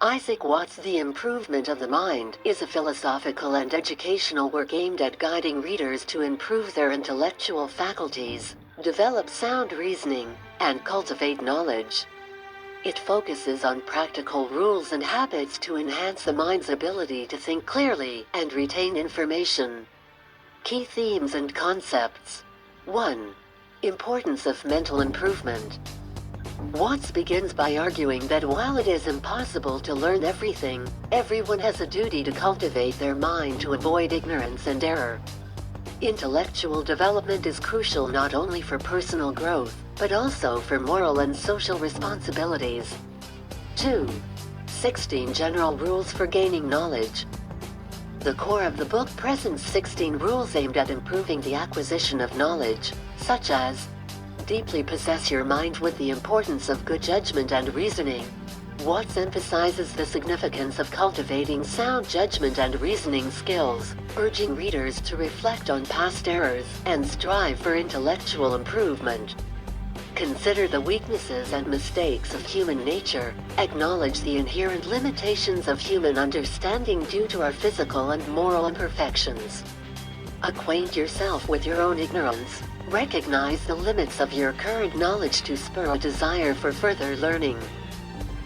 Isaac Watts' The Improvement of the Mind is a philosophical and educational work aimed at guiding readers to improve their intellectual faculties, develop sound reasoning, and cultivate knowledge. It focuses on practical rules and habits to enhance the mind's ability to think clearly and retain information. Key themes and concepts. 1. Importance of mental improvement. Watts begins by arguing that while it is impossible to learn everything, everyone has a duty to cultivate their mind to avoid ignorance and error. Intellectual development is crucial not only for personal growth, but also for moral and social responsibilities. 2. 16 General Rules for Gaining Knowledge. The core of the book presents 16 rules aimed at improving the acquisition of knowledge, such as deeply possess your mind with the importance of good judgment and reasoning. Watts emphasizes the significance of cultivating sound judgment and reasoning skills, urging readers to reflect on past errors and strive for intellectual improvement. Consider the weaknesses and mistakes of human nature, acknowledge the inherent limitations of human understanding due to our physical and moral imperfections. Acquaint yourself with your own ignorance. Recognize the limits of your current knowledge to spur a desire for further learning.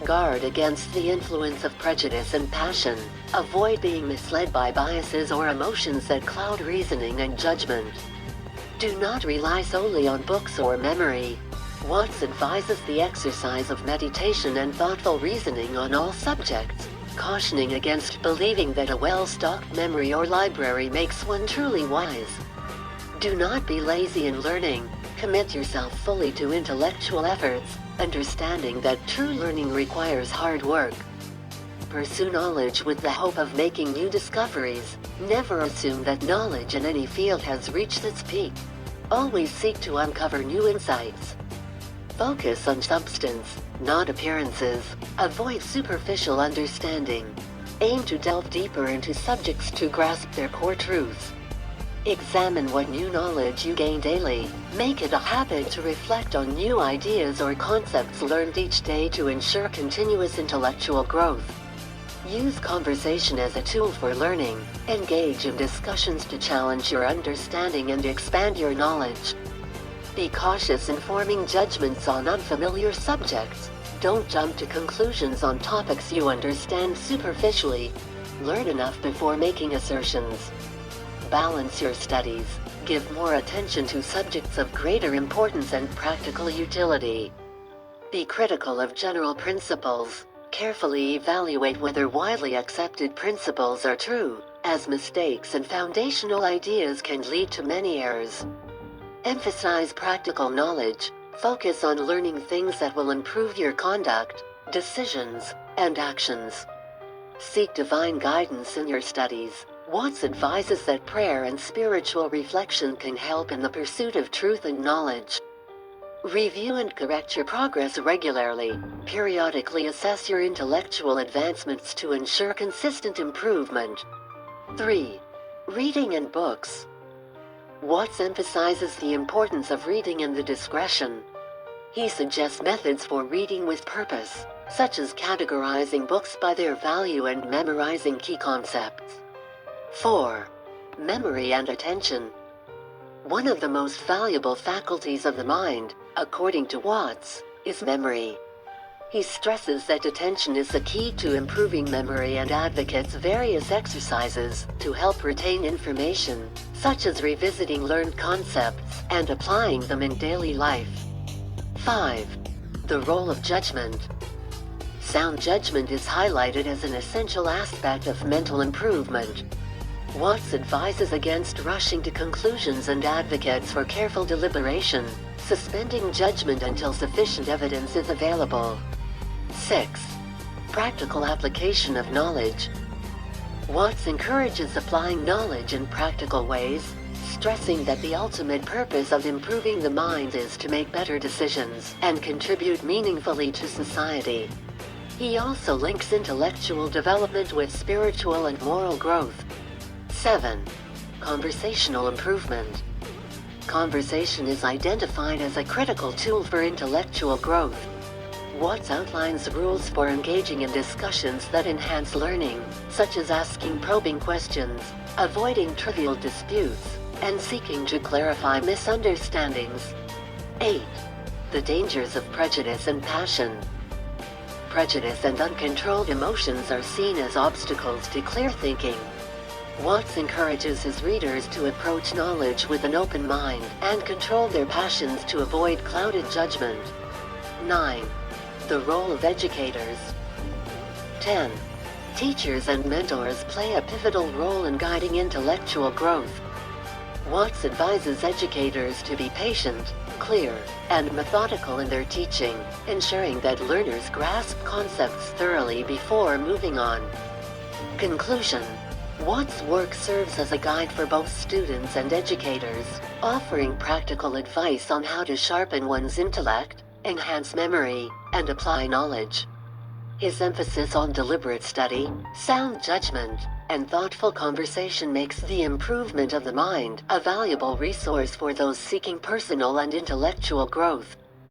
Guard against the influence of prejudice and passion. Avoid being misled by biases or emotions that cloud reasoning and judgment. Do not rely solely on books or memory. Watts advises the exercise of meditation and thoughtful reasoning on all subjects, cautioning against believing that a well-stocked memory or library makes one truly wise. Do not be lazy in learning. Commit yourself fully to intellectual efforts, understanding that true learning requires hard work. Pursue knowledge with the hope of making new discoveries. Never assume that knowledge in any field has reached its peak. Always seek to uncover new insights. Focus on substance, not appearances. Avoid superficial understanding. Aim to delve deeper into subjects to grasp their core truths. Examine what new knowledge you gain daily. Make it a habit to reflect on new ideas or concepts learned each day to ensure continuous intellectual growth. Use conversation as a tool for learning. Engage in discussions to challenge your understanding and expand your knowledge. Be cautious in forming judgments on unfamiliar subjects. Don't jump to conclusions on topics you understand superficially. Learn enough before making assertions. Balance your studies. Give more attention to subjects of greater importance and practical utility. Be critical of general principles. Carefully evaluate whether widely accepted principles are true, as mistakes and foundational ideas can lead to many errors. Emphasize practical knowledge. Focus on learning things that will improve your conduct, decisions, and actions. Seek divine guidance in your studies. Watts advises that prayer and spiritual reflection can help in the pursuit of truth and knowledge. Review and correct your progress regularly. Periodically assess your intellectual advancements to ensure consistent improvement. 3. Reading and books. Watts emphasizes the importance of reading and the discretion. He suggests methods for reading with purpose, such as categorizing books by their value and memorizing key concepts. 4. Memory and attention. One of the most valuable faculties of the mind, according to Watts, is memory. He stresses that attention is the key to improving memory and advocates various exercises to help retain information, such as revisiting learned concepts and applying them in daily life. 5. The role of judgment. Sound judgment is highlighted as an essential aspect of mental improvement. Watts advises against rushing to conclusions and advocates for careful deliberation, suspending judgment until sufficient evidence is available. 6. Practical application of knowledge. Watts encourages applying knowledge in practical ways, stressing that the ultimate purpose of improving the mind is to make better decisions and contribute meaningfully to society. He also links intellectual development with spiritual and moral growth. 7. Conversational improvement. Conversation is identified as a critical tool for intellectual growth. Watts outlines rules for engaging in discussions that enhance learning, such as asking probing questions, avoiding trivial disputes, and seeking to clarify misunderstandings. 8. The dangers of prejudice and passion. Prejudice and uncontrolled emotions are seen as obstacles to clear thinking. Watts encourages his readers to approach knowledge with an open mind and control their passions to avoid clouded judgment. 9. The role of educators. 10. Teachers and mentors play a pivotal role in guiding intellectual growth. Watts advises educators to be patient, clear, and methodical in their teaching, ensuring that learners grasp concepts thoroughly before moving on. Conclusion. Watts' work serves as a guide for both students and educators, offering practical advice on how to sharpen one's intellect, enhance memory, and apply knowledge. His emphasis on deliberate study, sound judgment, and thoughtful conversation makes the improvement of the mind a valuable resource for those seeking personal and intellectual growth.